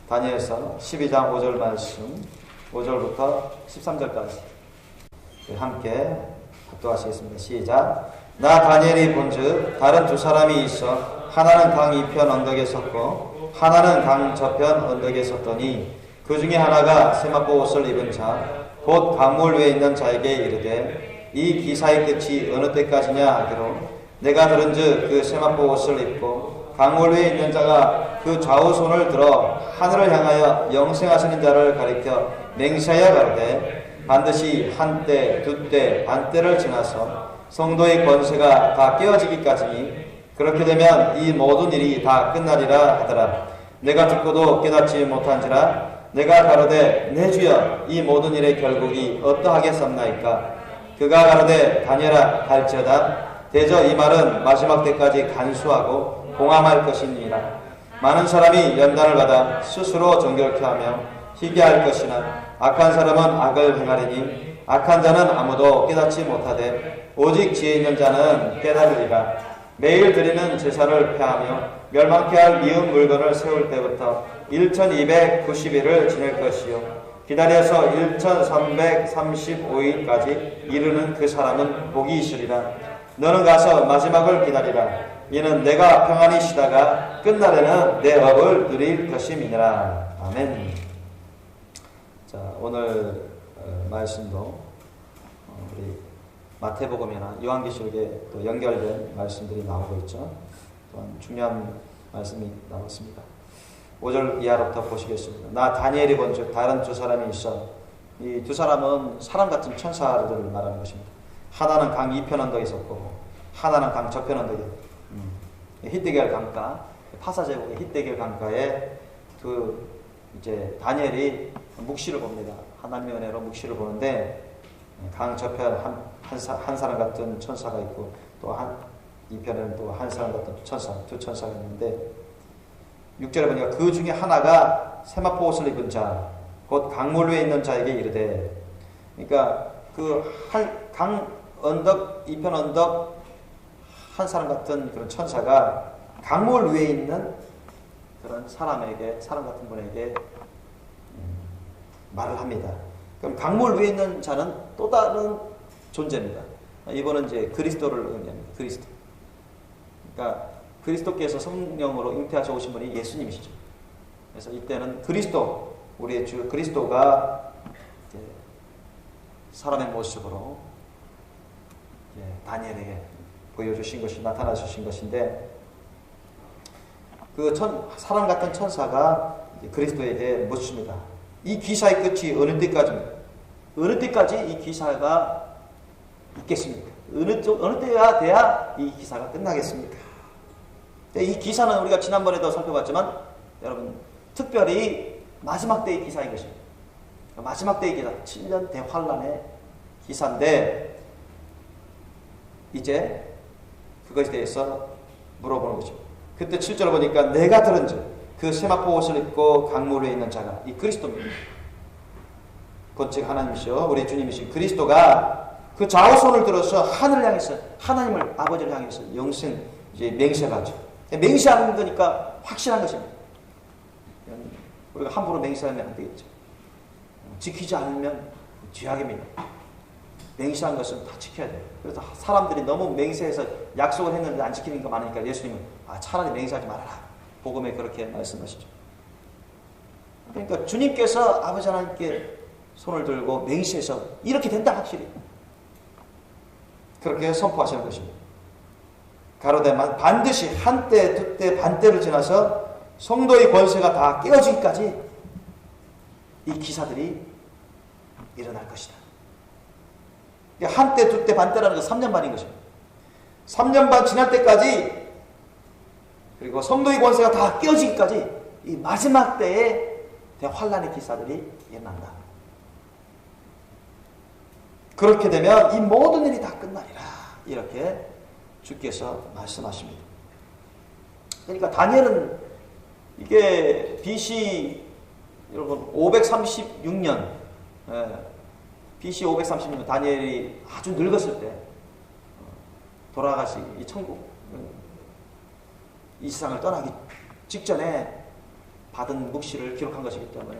다니엘서 12장 5절 말씀 5절부터 13절까지 함께 합독하시겠습니다. 시작. 나 다니엘이 본즉 다른 두 사람이 있어 하나는 강 이편 언덕에 섰고 하나는 강 저편 언덕에 섰더니 그 중에 하나가 세마포 옷을 입은 자 곧 강물 위에 있는 자에게 이르되 이 기사의 끝이 어느 때까지냐 하기로 내가 들은즉 그 세마포 옷을 입고 강물 위에 있는 자가 그 좌우 손을 들어 하늘을 향하여 영생하시는 자를 가리켜 맹세하여 가로되 반드시 한때 두때 반때를 지나서 성도의 권세가 다 깨어지기까지니 그렇게 되면 이 모든 일이 다 끝나리라 하더라. 내가 듣고도 깨닫지 못한지라 내가 가로되 내 주여 이 모든 일의 결국이 어떠하겠습나이까. 그가 가로되 다니엘아 갈지어다. 대저 이 말은 마지막 때까지 간수하고 공함할 것이니라. 많은 사람이 연단을 받아 스스로 정결케 하며 희귀할 것이나 악한 사람은 악을 행하리니 악한 자는 아무도 깨닫지 못하되 오직 지혜 있는 자는 깨달으리라. 매일 드리는 제사를 폐하며 멸망케 할 미운 물건을 세울 때부터 1290일을 지낼 것이요 기다려서 1335일까지 이르는 그 사람은 복이 있으리라. 너는 가서 마지막을 기다리라. 이는 내가 평안히 쉬다가 끝날에는 내 업을 누릴 것임이니라. 아멘. 자, 오늘 말씀도 우리 마태복음이나 요한계시록에 또 연결된 말씀들이 나오고 있죠. 또한 중요한 말씀이 나왔습니다. 5절 이하로부터 보시겠습니다. 나 다니엘이 본즉 다른 두 사람이 있어. 이 두 사람은 사람 같은 천사를 말하는 것입니다. 하나는 강 이편 언덕에 있었고 하나는 강 저편 언덕에 히데겔 강가, 파사제국의 히데겔 강가에 그 이제 다니엘이 묵시를 봅니다. 하나님의 은혜로 묵시를 보는데 강 저편 한 사람 같은 천사가 있고 또 이편에는 또 한 사람 같은 천사, 두 천사가 있는데 6절에 보니까 그 중에 하나가 세마포 옷을 입은 자, 곧 강물 위에 있는 자에게 이르되, 그러니까 그 강 언덕, 이편 언덕 한 사람 같은 그런 천사가 강물 위에 있는 그런 사람 같은 분에게 말을 합니다. 그럼 강물 위에 있는 자는 또 다른 존재입니다. 이거는 이제 그리스도를 의미합니다. 그리스도. 그러니까 그리스도께서 성령으로 잉태하셔 오신 분이 예수님이시죠. 그래서 이때는 그리스도, 우리의 주 그리스도가 이제 사람의 모습으로 이제 다니엘에게 보여주신 것이 나타나주신 것인데 그 사람 같은 천사가 그리스도에게 묻습니다. 이 기사의 끝이 어느 때까지입니까? 어느 때까지 이 기사가 있겠습니까? 어느 때가 돼야 이 기사가 끝나겠습니까? 이 기사는 우리가 지난번에도 살펴봤지만 여러분 특별히 마지막 때의 기사인 것입니다. 마지막 때의 기사, 7년 대환란의 기사인데 이제 그것에 대해서 물어보는 거죠. 그때 7절 보니까 내가 들은즉 그 세마포 옷을 입고 강물 위에 있는 자가 이 그리스도입니다. 곧즉 하나님이시여 우리 주님이신 그리스도가 그 좌우손을 들어서 하늘을 향해서 하나님을 아버지를 향해서 영생 이제 맹세하죠. 맹세하는 거니까 확실한 것입니다. 우리가 함부로 맹세하면 안 되겠죠. 지키지 않으면 죄악입니다. 맹세한 것은 다 지켜야 돼요. 그래서 사람들이 너무 맹세해서 약속을 했는데 안 지키는 거 많으니까 예수님은 차라리 맹세하지 말아라. 복음에 그렇게 말씀하시죠. 그러니까 주님께서 아버지 하나님께 손을 들고 맹세해서 이렇게 된다 확실히. 그렇게 선포하시는 것입니다. 가로되면 반드시 한때, 두때, 반때를 지나서 성도의 권세가 다 깨어지기까지 이 기사들이 일어날 것이다. 한때, 두때, 반때라는 건 3년 반인 것입니다. 3년 반 지날 때까지 그리고 성도의 권세가 다 깨어지기까지 이 마지막 때에 대환란의 기사들이 일어난다. 그렇게 되면 이 모든 일이 다 끝나리라. 이렇게 주께서 말씀하십니다. 그러니까 다니엘은 이게 BC 여러분 536년 BC 536년 다니엘이 아주 늙었을 때 돌아가시 이 천국 이 세상을 떠나기 직전에 받은 묵시를 기록한 것이기 때문에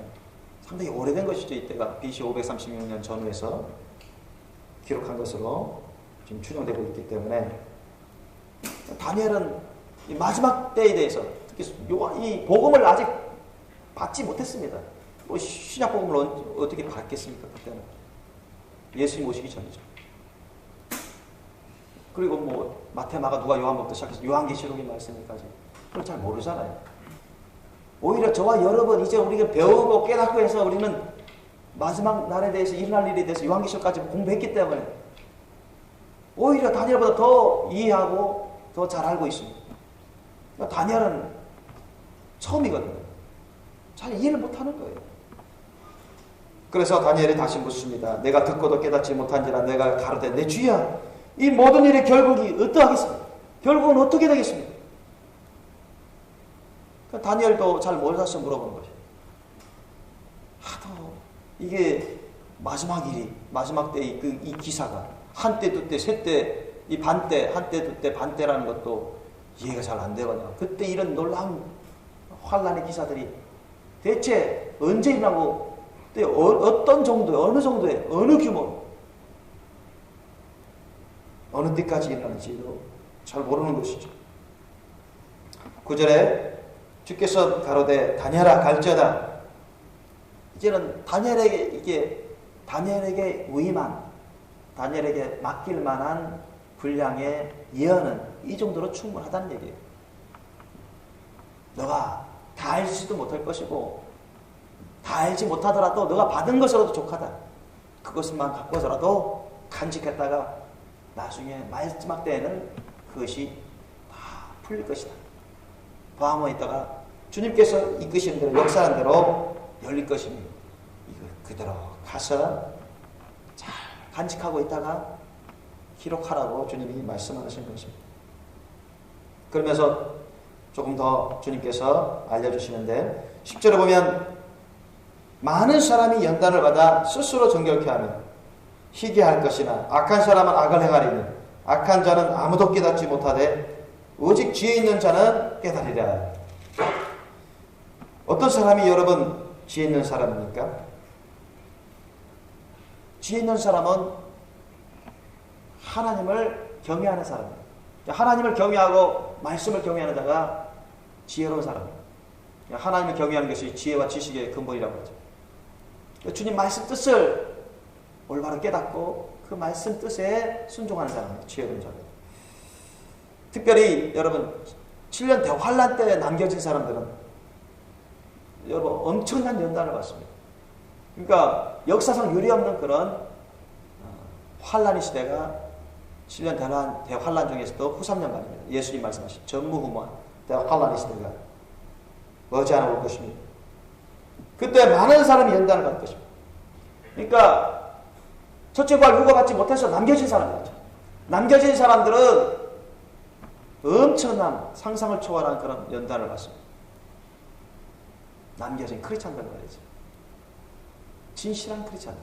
상당히 오래된 것이죠. 이때가 BC 536년 전후에서 기록한 것으로 지금 추정되고 있기 때문에 다니엘은 이 마지막 때에 대해서 특히 이 복음을 아직 받지 못했습니다. 뭐 신약 복음을 어떻게 받겠습니까? 그때는 예수님 오시기 전이죠. 그리고 뭐 마태, 마가, 누가, 요한부터 시작해서 요한계시록의 말씀까지 그걸 잘 모르잖아요. 오히려 저와 여러분 이제 우리가 배우고 깨닫고 해서 우리는 마지막 날에 대해서 일어날 일에 대해서 요한계시록까지 공부했기 때문에 오히려 다니엘보다 더 이해하고 더 잘 알고 있습니다. 그러니까 다니엘은 처음이거든요. 잘 이해를 못하는 거예요. 그래서 다니엘이 다시 묻습니다. 내가 듣고도 깨닫지 못한지라 내가 가로되 내 주야 이 모든 일의 결국이 어떠하겠습니까? 결국은 어떻게 되겠습니까? 그러니까 다니엘도 잘 몰라서 물어보는 거죠. 하도 이게 마지막 일이 마지막 때의 이 기사가 한때 두때 셋때 이 반때 한때 두때 반때라는 것도 이해가 잘 안 되거든요. 그때 이런 놀라운 환란의 기사들이 대체 언제 일어나고 어떤 정도에 어느 정도에 어느 규모 어느 때까지 일어나는지도 잘 모르는 것이죠. 9절에 주께서 가로되 다니엘아 갈지어다. 이제는 다니엘에게 위임한 다니엘에게 맡길 만한 분량의 예언은 이 정도로 충분하다는 얘기예요. 너가 다 알지도 못할 것이고 다 알지 못하더라도 너가 받은 것으로도 족하다. 그것만 갖고서라도 간직했다가 나중에 마지막 때에는 그것이 다 풀릴 것이다. 보아하면 있다가 주님께서 이끄시는 대로 역사하는 대로 열릴 것이니 이거 그대로 가서 잘 간직하고 있다가 기록하라고 주님이 말씀하신 것입니다. 그러면서 조금 더 주님께서 알려주시는데 10절에 보면 많은 사람이 연단을 받아 스스로 정결케 하며 희귀할 것이나 악한 사람은 악을 행하리니 악한 자는 아무도 깨닫지 못하되 오직 지혜 있는 자는 깨달으리라. 어떤 사람이 여러분 지혜 있는 사람입니까? 지혜 있는 사람은 하나님을 경외하는 사람이에요. 하나님을 경외하고 말씀을 경외하는 자가 지혜로운 사람이에요. 하나님을 경외하는 것이 지혜와 지식의 근본이라고 하죠. 주님 말씀 뜻을 올바로 깨닫고 그 말씀 뜻에 순종하는 사람이에요. 지혜로운 자는. 특별히 여러분 7년 대환란 때 남겨진 사람들은 여러분 엄청난 연단을 받습니다. 그러니까 역사상 유례없는 그런 환란의 시대가 7년 대환란 중에서도 후 3년간입니다. 예수님 말씀하신 전무후무한 대환란의 시대가 머지않아 올 것입니다. 그때 많은 사람이 연단을 받을 것입니다. 그러니까 첫째 부활 휴거받지 못해서 남겨진 사람이죠. 남겨진 사람들은 엄청난 상상을 초월한 그런 연단을 받습니다. 남겨진 크리스찬들 말이죠. 진실한 크리스찬들.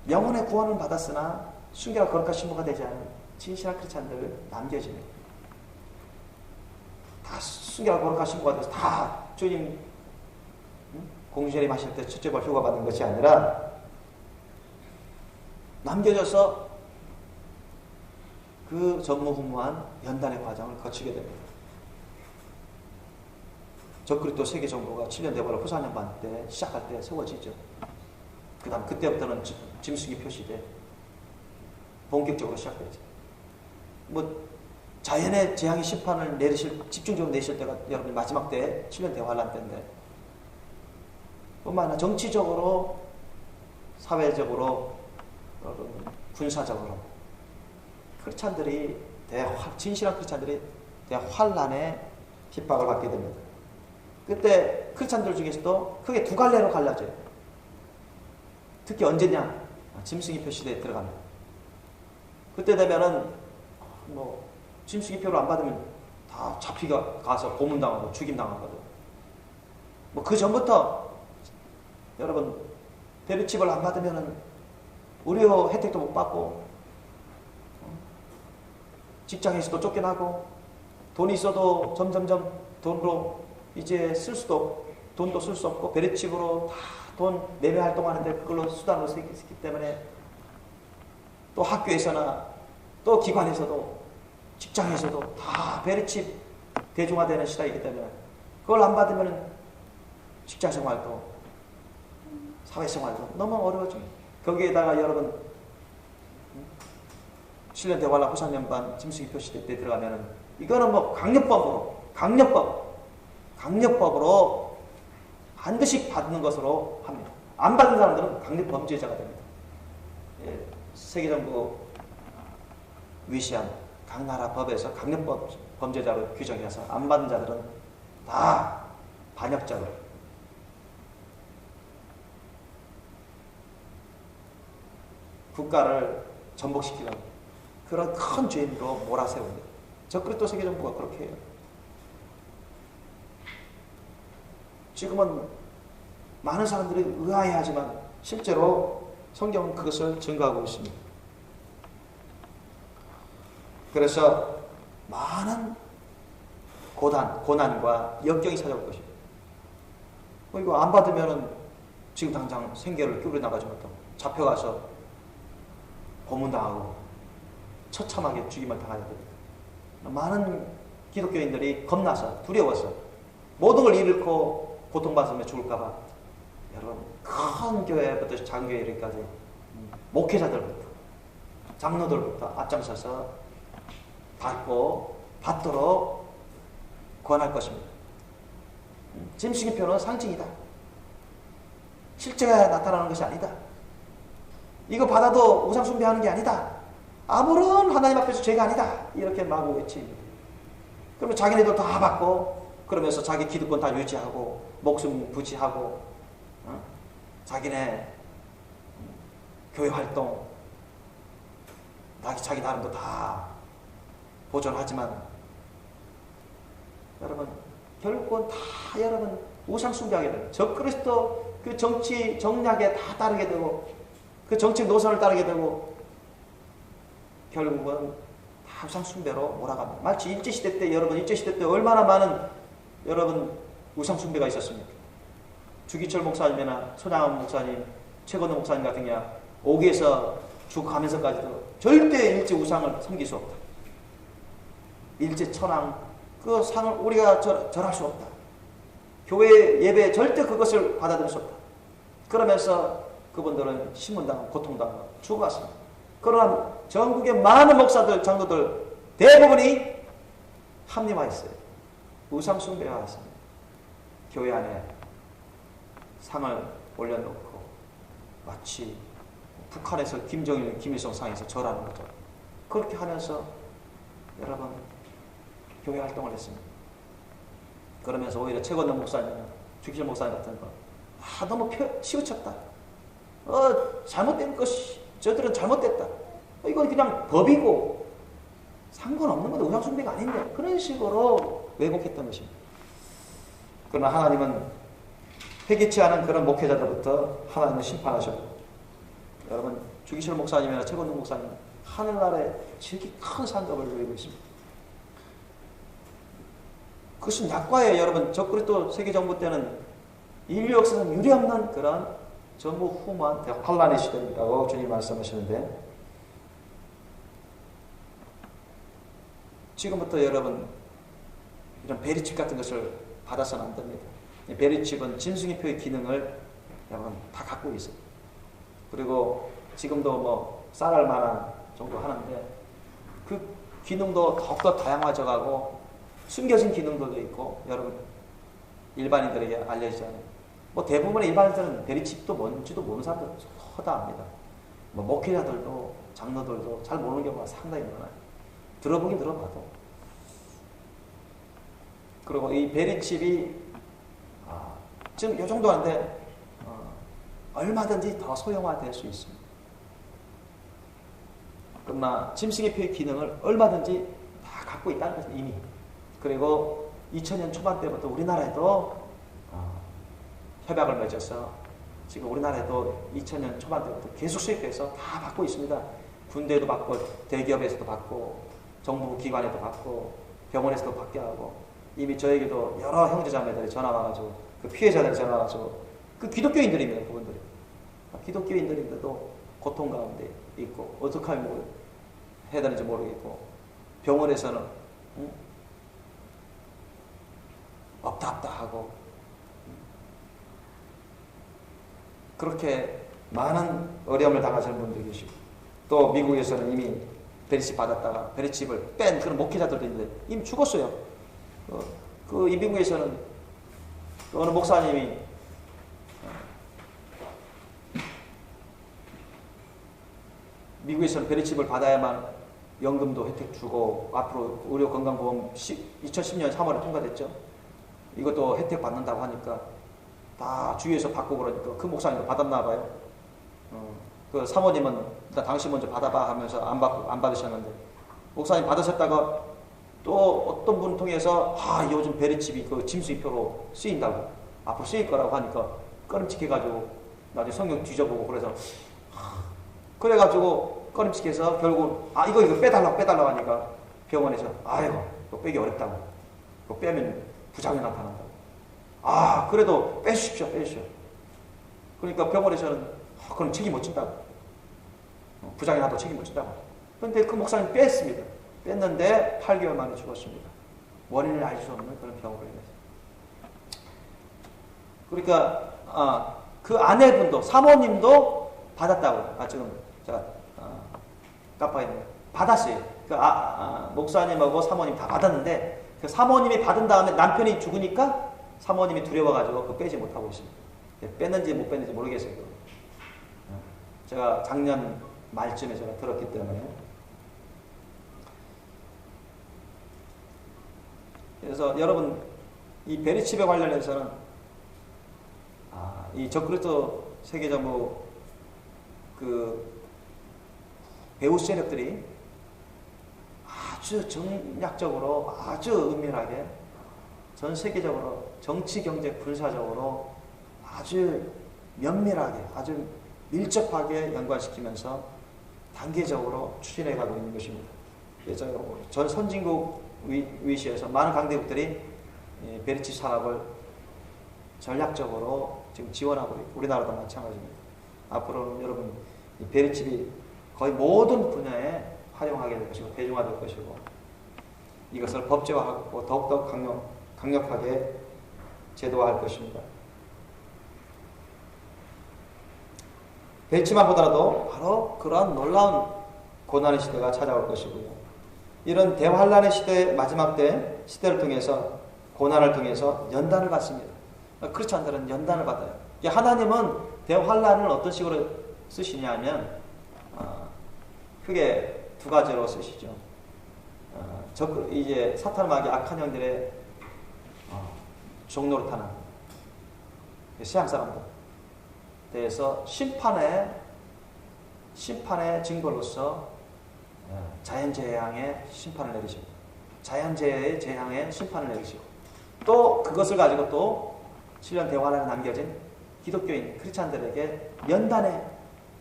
영혼의 구원은 받았으나 순결하고 거룩한 신부가 되지 않은 진실한 크리스찬들 남겨지는 다 순결하고 거룩한 신부가 돼서 다 주님 공주절임 하실 때 첫째 부활 휴가 받는 것이 아니라 남겨져서 그 전무후무한 연단의 과정을 거치게 됩니다. 적그리스도 세계 정부가 7년 대보라 후사년반 때 시작할 때 세워지죠. 그 다음 그때부터는 짐승이 표시돼 본격적으로 시작되죠. 뭐 자연의 재앙의 심판을 집중적으로 내실 때가 여러분 마지막 때 7년 대환란 때인데 뿐만 아니라 정치적으로 사회적으로 군사적으로 크리스찬들이 진실한 크리스찬들이 대환란의 핍박을 받게 됩니다. 그때 크리스찬들 중에서도 크게 두 갈래로 갈라져요. 특히 언제냐? 짐승이 표시대에 들어갑니다. 그때 되면은 뭐 짐승이 표를 안 받으면 다 잡히가 가서 고문당하고 죽임당하거든. 뭐 그 전부터 여러분 베르칩을 안 받으면은 의료 혜택도 못 받고 직장에서도 쫓겨나고 돈이 있어도 점점점 돈으로 이제 돈도 쓸 수 없고 베리칩으로 다 돈 매매 활동하는데 그걸로 수단으로 쓰기 때문에 또 학교에서나 또 기관에서도 직장에서도 다 베리칩 대중화되는 시대이기 때문에 그걸 안 받으면 직장생활도 사회생활도 너무 어려워집니다. 거기에다가 여러분 7년 대활락 호상연반 짐승이 표시대 때 들어가면은 이거는 뭐 강력법으로 반드시 받는 것으로 합니다. 안 받는 사람들은 강력 범죄자가 됩니다. 예, 세계정부 위시한 각 나라 법에서 강력 범죄자로 규정해서 안 받는 자들은 다 반역자로 국가를 전복시키려고 그런 큰 죄인으로 몰아세웁니다. 적그리스도 세계정부가 그렇게 해요. 지금은 많은 사람들이 의아해하지만 실제로 성경은 그것을 증거하고 있습니다. 그래서 많은 고난과 역경이 찾아올 것입니다. 이거 안 받으면 지금 당장 생계를 끼부려 나가지 못하고 잡혀가서 고문당하고 처참하게 죽임을 당하게 됩니다. 많은 기독교인들이 겁나서 두려워서 모든 걸 잃고 고통받으며 죽을까봐 여러분 큰 교회부터 작은 교회 이르기까지 목회자들부터 장로들부터 앞장서서 받도록 권할 것입니다. 짐승의표는 상징이다. 실제가 나타나는 것이 아니다. 이거 받아도 우상 숭배하는 게 아니다. 아무런 하나님 앞에서 죄가 아니다. 이렇게 마구 외칩니다. 그러면 자기네도 다 받고 그러면서 자기 기득권 다 유지하고 목숨 부지하고 자기네 교회 활동 자기 나름도 다 보존하지만 여러분 결국은 다 여러분 우상 숭배하게 되고 적그리스도 그 정치 정략에 다 따르게 되고 그 정치 노선을 따르게 되고 결국은 다 우상 숭배로 몰아갑니다. 마치 일제시대 때 얼마나 많은 여러분 우상 숭배가 있었습니까? 주기철 목사님이나 손양원 목사님, 최건호 목사님 같은 경우 옥에서 죽어가면서까지도 절대 일제 우상을 섬길 수 없다. 일제 천황 그 상을 우리가 절할 수 없다. 교회 예배에 절대 그것을 받아들일 수 없다. 그러면서 그분들은 신문당하고 고통당하고 죽어갔습니다. 그러나 전국의 많은 목사들, 장로들 대부분이 합리화했어요. 우상 숭배화했습니다. 교회 안에 상을 올려놓고 마치 북한에서 김정일, 김일성 상에서 절하는 거죠. 그렇게 하면서 여러분 교회 활동을 했습니다. 그러면서 오히려 최건호 목사님이나 주기철 목사님 같은 거 너무 치우쳤다. 잘못된 것이 저들은 잘못됐다. 이건 그냥 법이고 상관없는 건데 우상 숭배가 아닌데 그런 식으로 왜곡했던 것입니다. 그러나 하나님은 회개치 않은 그런 목회자들부터 하나님은 심판하셨고 여러분 주기철 목사님이나 최건호 목사님 하늘나라에 지극히 큰 상급을 누리고 있습니다. 그것은 약과예요. 여러분 적그리스도 세계정부 때는 인류 역사상 유례없는 그런 전무후무한 환란의 시대라고 주님 말씀하시는데 지금부터 여러분 이런 베리칩 같은 것을 받아서는 안 됩니다. 베리칩은 짐승의표의 기능을 여러분 다 갖고 있어요. 그리고 지금도 뭐 쌀알 만한 정도 하는데 그 기능도 더욱더 다양화져가고 숨겨진 기능들도 있고 여러분 일반인들에게 알려지지 않아요. 뭐 대부분의 일반인들은 베리칩도 뭔지도 모르는 사람들 허다합니다. 뭐 목회자들도 장로들도 잘 모르는 경우가 상당히 많아요. 들어보긴 들어봐도. 그리고 이 베리칩이 지금 이 정도 하는데 얼마든지 더 소형화될 수 있습니다. 그러나 짐승의 표의 기능을 얼마든지 다 갖고 있다는 것은 이미. 그리고 2000년 초반 때부터 우리나라에도 협약을 맺어서 지금 우리나라에도 2000년 초반 때부터 계속 수입해서 다 받고 있습니다. 군대도 받고 대기업에서도 받고 정부 기관에도 받고 병원에서도 받게 하고, 이미 저에게도 여러 형제자매들이 전화 와가지고, 그 피해자들이 전화 와가지고, 그 기독교인들입니다, 그분들이. 기독교인들인데도 고통 가운데 있고, 어떻게 하면 해야 되는지 모르겠고, 병원에서는, 없다 없다 하고, 그렇게 많은 어려움을 당하시는 분들이 계시고, 또 미국에서는 이미 베리칩 받았다가 베리칩을 뺀 그런 목회자들도 있는데 이미 죽었어요. 이 미국에서는 어느 목사님이 미국에서는 베리칩을 받아야만 연금도 혜택 주고, 앞으로 의료건강보험 2010년 3월에 통과됐죠. 이것도 혜택 받는다고 하니까 다 주위에서 받고 그러니까 그 목사님도 받았나 봐요. 그 사모님은 일단 당신 먼저 받아봐 하면서 안 받으셨는데, 목사님 받으셨다가 또 어떤 분 통해서 요즘 베리칩이 그 짐수입표로 쓰인다고, 앞으로 쓰일 거라고 하니까 꺼림칙해가지고 나중에 성경 뒤져보고 그래서 그래가지고 꺼림칙해서 결국 이거 빼달라고 하니까 병원에서 이거 빼기 어렵다고, 이거 빼면 부작용이 나타난다고. 그래도 빼주십시오. 그러니까 병원에서는 그럼 책임 못 진다고, 부작용이 나도 책임 못 진다고. 그런데 그 목사님 뺐습니다. 뺐는데 8개월 만에 죽었습니다. 원인을 알 수 없는 그런 병으로 인해서. 그러니까 그 아내분도, 사모님도 받았다고. 지금 제가 깜빡했네요. 받았어요. 목사님하고 사모님 다 받았는데, 그 사모님이 받은 다음에 남편이 죽으니까 사모님이 두려워가지고 그거 빼지 못하고 있습니다. 뺐는지 못 뺐는지 모르겠어요. 제가 작년 말쯤에 제가 들었기 때문에. 그래서 여러분, 이 베리칩에 관련해서는 이 적그리스도 세계정부 그 배후 세력들이 아주 정략적으로, 아주 은밀하게 전 세계적으로 정치, 경제, 군사적으로 아주 면밀하게, 아주 밀접하게 연관시키면서 단계적으로 추진해가고 있는 것입니다. 그래서 전 선진국 위시에서 많은 강대국들이 베리칩 산업을 전략적으로 지금 지원하고 있고, 우리나라도 마찬가지입니다. 앞으로는 여러분, 이 베리칩이 거의 모든 분야에 활용하게 될 것이고 대중화될 것이고, 이것을 법제화하고 더욱더 강력하게 제도화할 것입니다. 베리칩만 보더라도 바로 그러한 놀라운 고난의 시대가 찾아올 것이고요. 이런 대환란의 시대, 마지막 때 시대를 통해서, 고난을 통해서 연단을 받습니다. 크리스찬들은 연단을 받아요. 하나님은 대환란을 어떤 식으로 쓰시냐면 크게 두 가지로 쓰시죠. 이제 사탄마귀 악한 영들의 종노릇하는 세상 사람들 대해서 심판의 증거로서 자연재앙의 심판을 내리시고, 자연재해의 재앙의 심판을 내리시고, 또 그것을 가지고 또 7년 대환란에 남겨진 기독교인 크리스찬들에게 연단의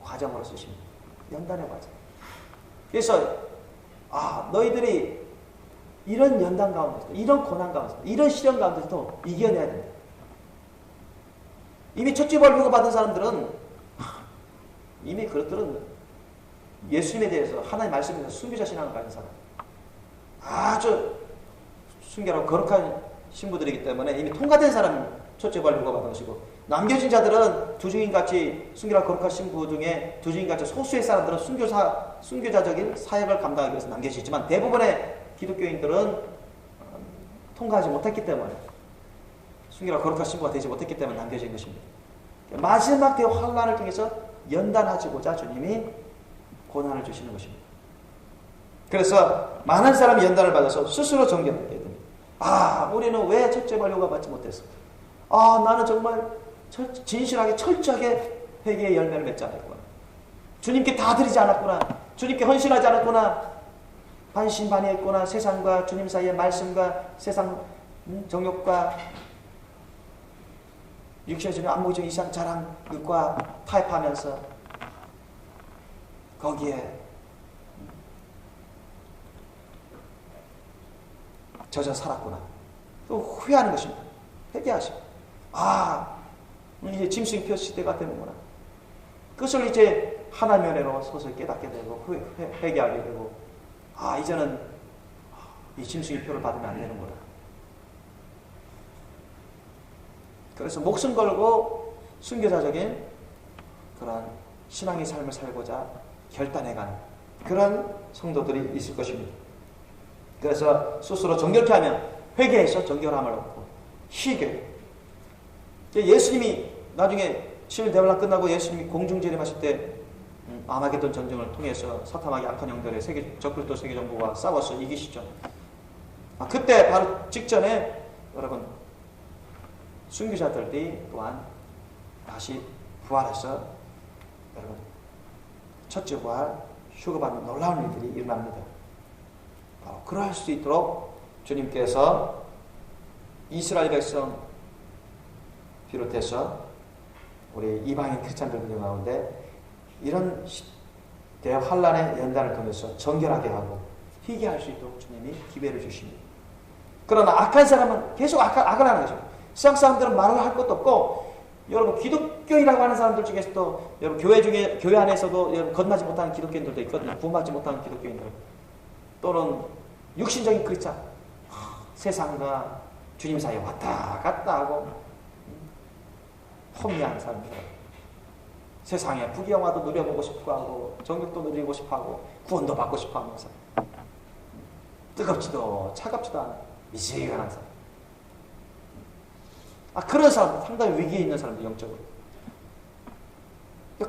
과정으로 쓰십니다. 연단의 과정. 그래서 너희들이 이런 연단 가운데서, 이런 고난 가운데서, 이런 시련 가운데서도 이겨내야 된다. 이미 첫째 벌교가 받은 사람들은 이미 그것들은 예수님에 대해서, 하나님 말씀에 대해서 순교자 신앙을 가진 사람, 아주 순결하고 거룩한 신부들이기 때문에 이미 통과된 사람이 첫째 벌교가 받은 것이고, 남겨진 자들은 두 증인같이 순결하고 거룩한 신부 중에 두 증인같이 소수의 사람들은 순교자적인 사역을 감당하기 위해서 남겨지지만, 대부분의 기독교인들은 통과하지 못했기 때문에, 순결하고 거룩한 신부가 되지 못했기 때문에 남겨진 것입니다. 마지막 대환란을 통해서 연단하시고자 주님이 고난을 주시는 것입니다. 그래서 많은 사람이 연단을 받아서 스스로 정결하게 됩니다. 우리는 왜 첫째 벌교가 받지 못했을까? 나는 정말 진실하게 철저하게 회개의 열매를 맺지 않았구나. 주님께 다 드리지 않았구나. 주님께 헌신하지 않았구나. 반신반의했구나. 세상과 주님 사이의 말씀과 세상 정욕과 육신의 안목적인 이상 자랑과 타협하면서 거기에 저저 살았구나. 또 후회하는 것입니다. 회개하시고 이제 짐승표 시대가 되는구나. 그것을 이제 하나님의 은혜로 서서히 깨닫게 되고 회개하게 되고 이제는 이 짐승의 표를 받으면 안 되는구나. 그래서 목숨 걸고 순교자적인 그런 신앙의 삶을 살고자 결단해가는 그런 성도들이 있을 것입니다. 그래서 스스로 정결케 하면 회개해서 정결함을 얻고 희게. 예수님이 나중에 시일 대환란 끝나고 예수님이 공중재림하실 때 아마겟돈 전쟁을 통해서 사탄에게 악한 영들의 적그리스도 세계정부와 싸워서 이기시죠. 그때 바로 직전에 여러분 순교자들이 또한 다시 부활해서 여러분 첫째 부활 휴거받는 놀라운 일들이 일어납니다. 바로 그럴 수 있도록 주님께서 이스라엘 백성 비롯해서 우리 이방인 크리스찬들 가운데 이런 대환란의 연단을 통해서 정결하게 하고 희귀할 수 있도록 주님이 기회를 주십니다. 그러나 악한 사람은 계속 악을 하는 거죠. 세상 사람들은 말을 할 것도 없고, 여러분 기독교인이라고 하는 사람들 중에서도 여러분 교회 안에서도 여러분 건너지 못하는 기독교인들도 있거든요. 구원받지 못하는 기독교인들 또는 육신적인 크리스찬, 세상과 주님 사이에 왔다 갔다 하고 혼미한 사람들, 세상에 부귀영화도 누려보고 싶어하고 정욕도 누리고 싶어하고 구원도 받고 싶어하면서 뜨겁지도 차갑지도 않은 미지근한 사람. 그런 사람, 상당히 위기에 있는 사람들, 영적으로.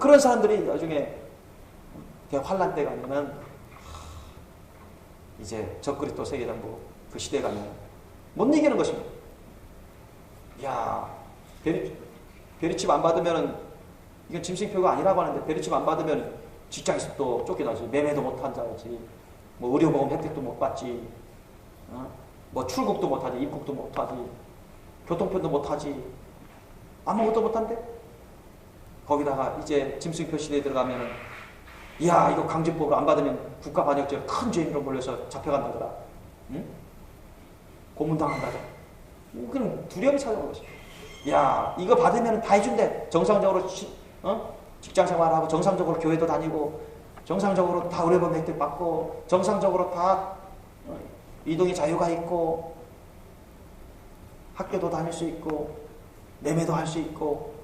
그런 사람들이 나중에 환란 때가 아니면 이제 적그리스도 세계정부 그 시대가 아니면 못 이기는 것입니다. 베리칩 안 받으면 이건 짐승표가 아니라고 하는데, 베리칩 안 받으면 직장에서 또 쫓겨나지. 매매도 못한 자지, 뭐 의료보험 혜택도 못 받지, 뭐 출국도 못하지, 입국도 못하지, 교통편도 못하지, 아무것도 못한대. 거기다가 이제 짐승표 시대에 들어가면 이거 강제법으로 안 받으면 국가반역죄 큰 죄인으로 몰려서 잡혀간다더라. 응? 고문당한다더라. 그럼 두려움이 찾아오는 것이. 이거 받으면 다 해준대. 정상적으로 직장생활하고, 정상적으로 교회도 다니고, 정상적으로 다 의료보험 혜택 받고, 정상적으로 다 이동의 자유가 있고, 학교도 다닐 수 있고, 매매도 할 수 있고,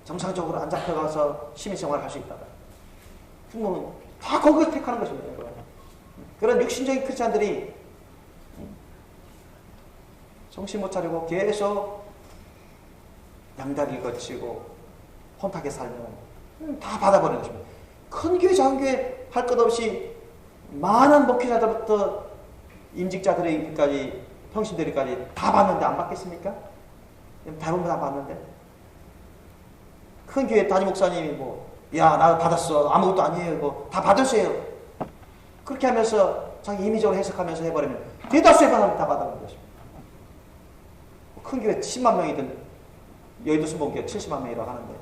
정상적으로 안 잡혀가서 시민생활을 할 수 있다. 그러면 다 거기를 택하는 것입니다. 그런 육신적인 크리스찬들이 정신 못 차리고 계속 양다리를 거치고 혼탁하게 살면 다 받아버리는 것입니다. 큰 교회, 작은 교회 할 것 없이 많은 목회자들부터 임직자들에게까지, 평신들에게까지 다 받는데 안 받겠습니까? 대부분 다 받는데. 큰 교회 담임 목사님이 나 받았어, 아무것도 아니에요, 다 받으세요, 그렇게 하면서 자기 임의적으로 해석하면서 해버리면 대다수의 사람이 다 받아버리는 것입니다. 큰 교회 10만 명이든 여의도 순복음교회 70만 명이라고 하는데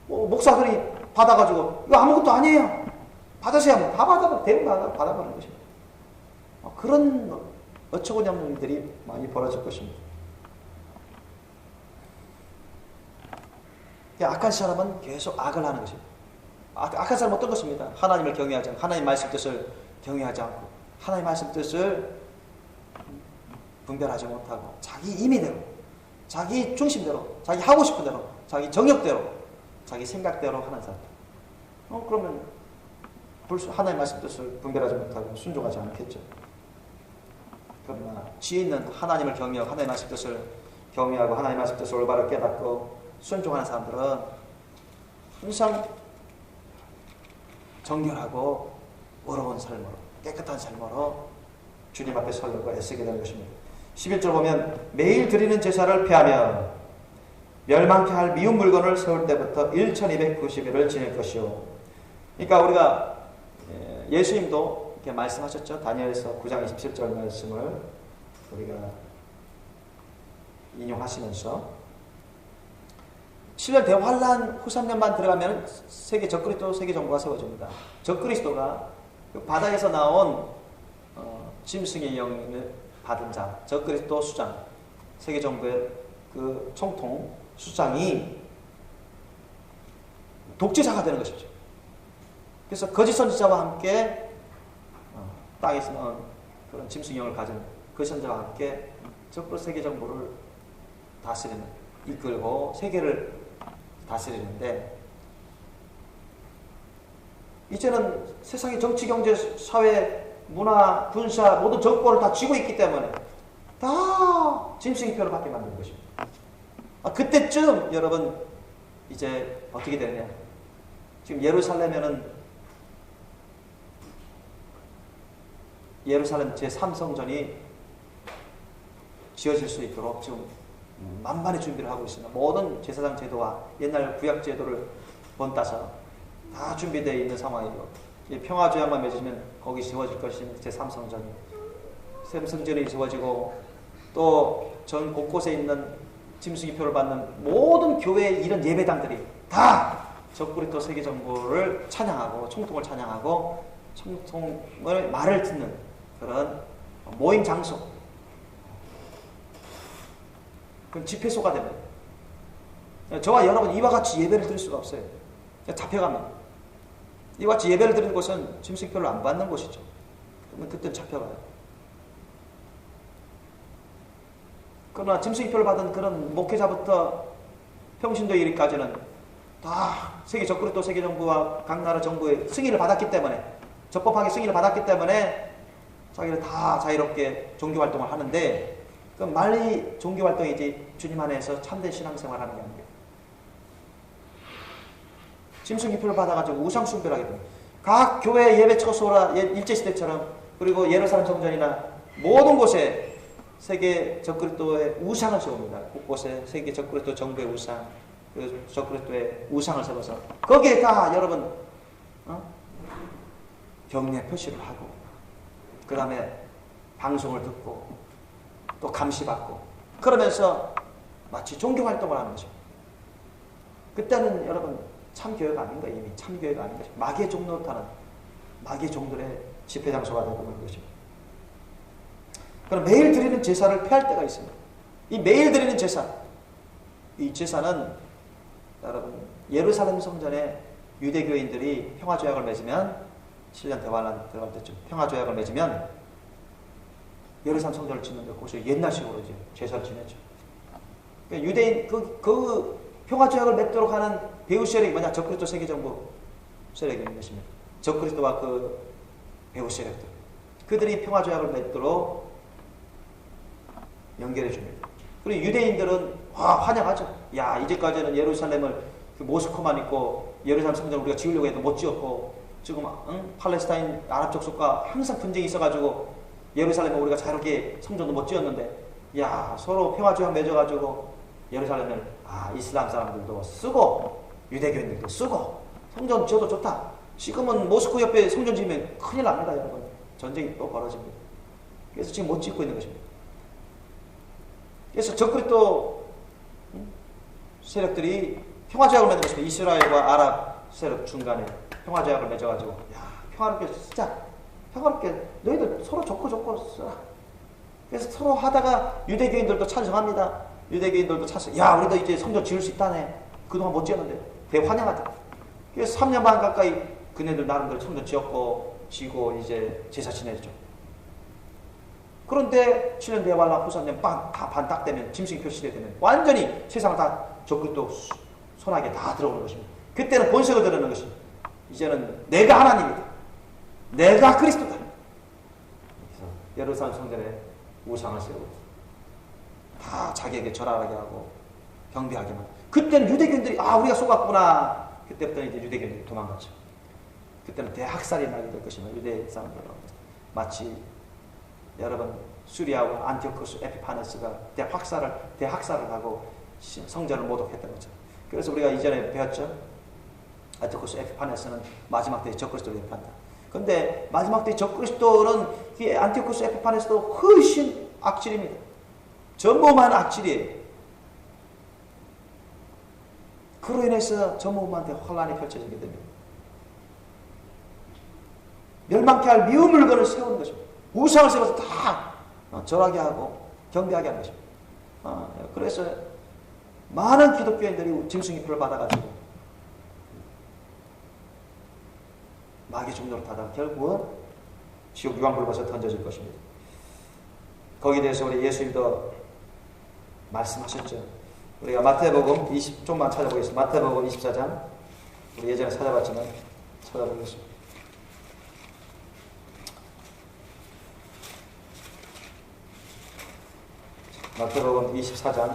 목사들이 받아가지고 이거 아무것도 아니에요, 받으세요 하면 다 받아버려. 대부분 받아버리는 것입니다. 그런 어처구니 없는 일들이 많이 벌어질 것입니다. 악한 사람은 계속 악을 하는 것입니다. 악한 사람은 어떤 것입니다? 하나님을 경외하지 않고, 하나님 말씀 뜻을 경외하지 않고, 하나님 말씀 뜻을 분별하지 못하고, 자기 임의대로, 자기 중심대로, 자기 하고 싶은 대로, 자기 정욕대로, 자기 생각대로 하는 사람. 그러면 하나님 말씀 뜻을 분별하지 못하고 순종하지 않겠죠. 그러나 지혜 있는 하나님을 경외하고, 하나님 말씀 뜻을 경외하고, 하나님 말씀 뜻을 올바로 깨닫고 순종하는 사람들은 항상 정결하고 의로운 삶으로, 깨끗한 삶으로 주님 앞에 서려고 애쓰게 되는 것입니다. 11절 보면 매일 드리는 제사를 폐하며 멸망케 할 미운 물건을 세울 때부터 1290일을 지낼 것이요. 그러니까 우리가 예수님도 이렇게 말씀하셨죠. 다니엘서 9장 27절 말씀을 우리가 인용하시면서 7년 대환란 후 3년만 들어가면 적그리스도 세계 정부가 세워집니다. 적그리스도가 그 바다에서 나온 짐승의 영을 받은 자, 적그리스도 수장, 세계정부의 그 총통 수장이 독재자가 되는 것이죠. 그래서 거짓 선지자와 함께 땅에서 그런 짐승의 영을 가진 거짓 선지자와 함께 적으로 세계정부를 다스리는, 이끌고 세계를 다스리는데, 이제는 세상의 정치, 경제, 사회, 문화, 군사 모든 정권을 다 쥐고 있기 때문에 다 짐승의 표를 받게 만드는 것입니다. 그때쯤 여러분 이제 어떻게 되느냐, 지금 예루살렘에는 예루살렘 제3성전이 지어질 수 있도록 지금 만반의 준비를 하고 있습니다. 모든 제사장 제도와 옛날 구약 제도를 본따서 다 준비되어 있는 상황이고, 평화조약만 맺으면 거기 지어질 것인 제3성전이, 샘성전이 지어지고, 또 전 곳곳에 있는 짐승의 표를 받는 모든 교회의 이런 예배당들이 다 적그리스도 세계정부를 찬양하고 총통을 찬양하고 총통의 말을 듣는 그런 모임 장소, 그럼 집회소가 됩니다. 저와 여러분 이와 같이 예배를 드릴 수가 없어요. 잡혀갑니다. 이와 같이 예배를 드리는 곳은 짐승표를 안 받는 곳이죠. 그러면 그때는 잡혀가요. 그러나 짐승표를 받은 그런 목회자부터 평신도 이르기까지는 다 세계 적그리스도 세계정부와 각 나라 정부의 승인을 받았기 때문에, 적법하게 승인을 받았기 때문에 자기를 다 자유롭게 종교활동을 하는데, 그 말이 종교활동이지 주님 안에서 참된 신앙생활하는 게 아니에요. 짐승기표를 받아가지고 우상숭배를 하게 됩니다. 각 교회 예배 처소라 일제시대처럼, 그리고 예루살렘 성전이나 모든 곳에 세계 적그리스도의 우상을 세웁니다. 곳곳에 세계 적그리스도 정부의 우상, 적그리스도의 우상을 세워서 거기에 다 여러분 경례 표시를 하고, 그 다음에 방송을 듣고 또 감시받고, 그러면서 마치 종교활동을 하는 거죠. 그때는 여러분 참교회가 아닌 거예요. 이미 참교회가 아닌 거죠. 마귀의 종로 타는 마귀의 종들의 집회장소가 되고 있는 것입니다. 그럼 매일 드리는 제사를 폐할 때가 있습니다. 이 매일 드리는 제사, 이 제사는 여러분 예루살렘 성전에 유대교인들이 평화조약을 맺으면, 7년 대환란 들어갈 때쯤 평화조약을 맺으면 예루살렘 성전을 짓는데 그것이 옛날식으로 이제 제사를 지내죠. 그러니까 유대인 그 평화조약을 맺도록 하는 배후 세력이 뭐냐? 적그리스도 세계정부 세력이 있는 것입니다. 적그리스도와 그 배후 세력들, 그들이 평화조약을 맺도록 연결해 줍니다. 그리고 유대인들은 환영하죠. 야, 이제까지는 예루살렘을 모스크만 있고 예루살렘 성전을 우리가 지으려고 해도 못 지었고, 지금 팔레스타인 아랍 족속과 항상 분쟁이 있어가지고 예루살렘을 우리가 자유롭게 성전도 못 지었는데, 야, 서로 평화조약 맺어가지고 예루살렘을 이슬람 사람들도 쓰고 유대교인들도 쓰고 성전 지어도 좋다. 지금은 모스크 옆에 성전 지으면 큰일 납니다, 여러분. 전쟁이 또 벌어집니다. 그래서 지금 못 짓고 있는 것입니다. 그래서 적그리스도 세력들이 평화조약을 맺는 것입니다. 이스라엘과 아랍 세력 중간에 평화조약을 맺어가지고, 야, 평화롭게 쓰자. 평화롭게 너희들 서로 좋고 쓰라. 그래서 서로 하다가 유대교인들도 찬성합니다. 유대교인들도 찬성. 야, 우리도 이제 성전 지을 수 있다네. 그동안 못 지었는데 대환영하다. 그래서 3년 반 가까이 그네들 나름대로 성전 지고 이제 제사 지내죠. 그런데 7년 대환란 후산년 다 반딱 되면, 짐승표 시대 되면 완전히 세상을 다 적그리스도 손아귀에 다 들어오는 것입니다. 그때는 본색을 드러내는 것입니다. 이제는 내가 하나님이다. 내가 그리스도다. 그래서 예루살렘 성전에 우상을 세우고 다 자기에게 절하게 하고 경배하게만. 그때는 유대교인들이 우리가 속았구나. 그때부터 이제 유대교인들이 도망갔죠. 그때는 대학살이 나게 될 것입니다. 유대 사람들. 마치 여러분 수리아와 안티오코스 에피파네스가 대학살을 하고 성전을 모독했던 거죠. 그래서 우리가 이전에 배웠죠. 안티오코스 에피파네스는 마지막 때의 적그리스도를 예표한다. 그런데 마지막 때의 적그리스도는 안티오코스 에피파네스도 훨씬 악질입니다. 전무후무한 악질이에요. 그로 인해서 전무후무한테 환란이 펼쳐지게 됩니다. 멸망케 할 미운 물건을 세우는 것입니다. 우상을 세워서 다 절하게 하고 경배하게 하는 것입니다. 그래서 많은 기독교인들이 짐승의 표를 받아가지고 마귀 종로로 타다가 결국은 지옥 유황불밭에 던져질 것입니다. 거기에 대해서 우리 예수님도 말씀하셨죠. 우리가 마태복음 20쪽만 찾아보겠습니다. 마태복음 24장 우리 예전에 찾아봤지만 찾아보겠습니다. 마태복음 24장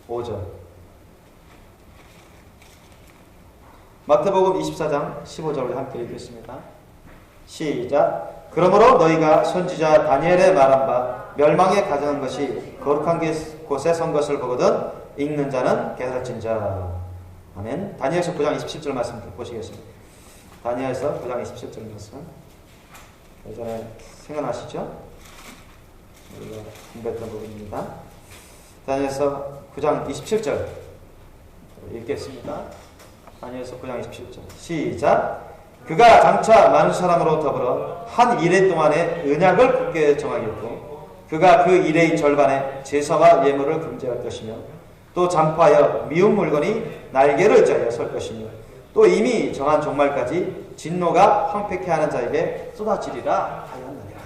15절 마태복음 24장 15절을 함께 읽겠습니다. 시작. 그러므로 너희가 선지자 다니엘의 말한 바 멸망에 가져간 것이 거룩한 곳에 선 것을 보거든 읽는 자는 깨달을진저. 아멘. 다니엘서 9장 27절 말씀 보시겠습니다. 다니엘서 9장 27절 말씀 예전에 생각나시죠? 우리가 공부했던 부분입니다. 다니엘서 9장 27절 읽겠습니다. 다니엘서 9장 27절 시작. 그가 장차 많은 사람으로 더불어 한 이레 동안의 언약을 굳게 정하겠고 그가 그 이레의 절반에 제사와 예물을 금지할 것이며 또 잠파하여 미운 물건이 날개를 짜여 설 것이며 또 이미 정한 종말까지 진노가 황폐케 하는 자에게 쏟아지리라 하였느니라.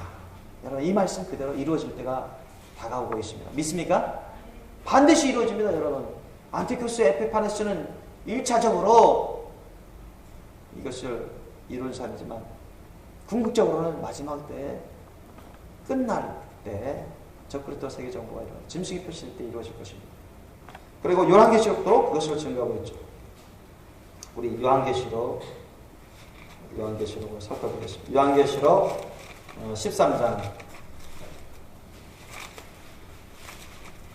여러분 이 말씀 그대로 이루어질 때가 다가오고 있습니다. 믿습니까? 반드시 이루어집니다. 여러분 안티오쿠스 에피파네스는 1차적으로 이것을 이룬 사람이지만 궁극적으로는 마지막 때 끝날 때 적그리스도 세계 정부가 일어나 짐승이 펼칠 때 이루어질 것입니다. 그리고 요한계시록도 그것을 증거하고 있죠. 우리 요한계시록을 살펴보겠습니다. 요한계시록 13장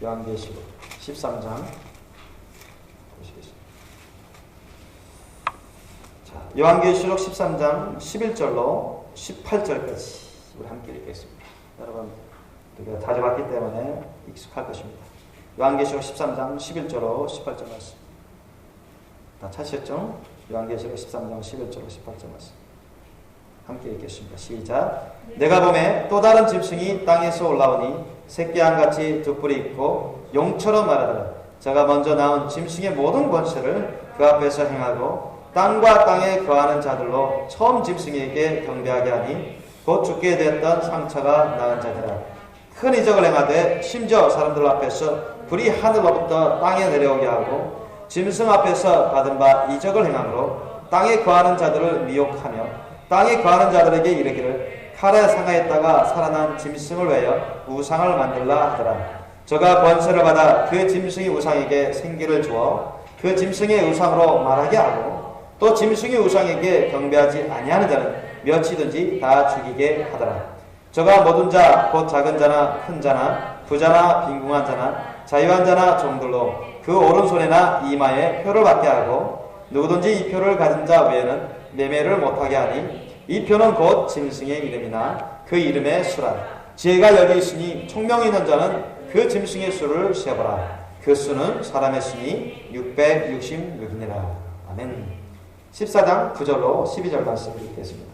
요한계시록 13장 보시겠습니다. 자, 요한계시록 13장 11절로 18절까지 우리 함께 읽겠습니다. 여러분 우리가 자주 봤기 때문에 익숙할 것입니다. 요한계시록 13장 11절로 18절 말씀 다 찾으셨죠? 요한계시록 13장 11절로 18절 말씀 함께 읽겠습니다. 시작. 내가 보매 또 다른 짐승이 땅에서 올라오니 새끼양같이 두 뿔이 있고 용처럼 말하더라. 저가 먼저 나온 짐승의 모든 권세를 그 앞에서 행하고 땅과 땅에 거하는 자들로 처음 짐승에게 경배하게 하니 곧 죽게 되었던 상처가 나은 자들아. 큰 이적을 행하되 심지어 사람들 앞에서 불이 하늘로부터 땅에 내려오게 하고 짐승 앞에서 받은 바 이적을 행함으로 땅에 거하는 자들을 미혹하며 땅에 거하는 자들에게 이르기를 칼에 상하였다가 살아난 짐승을 외여 우상을 만들라 하더라. 저가 권세를 받아 그 짐승의 우상에게 생기를 주어 그 짐승의 우상으로 말하게 하고 또 짐승의 우상에게 경배하지 아니하는 자는 몇이든지 다 죽이게 하더라. 저가 모든 자 곧 작은 자나 큰 자나 부자나 빈궁한 자나 자유한 자나 종들로 그 오른손이나 이마에 표를 받게 하고 누구든지 이 표를 가진 자 외에는 매매를 못하게 하니 이 표는 곧 짐승의 이름이나 그 이름의 수라. 지혜가 여기 있으니 총명이 있는 자는 그 짐승의 수를 세어보라. 그 수는 사람의 수니 666이니라. 아멘. 14장 9절로 12절 말씀을 읽겠습니다.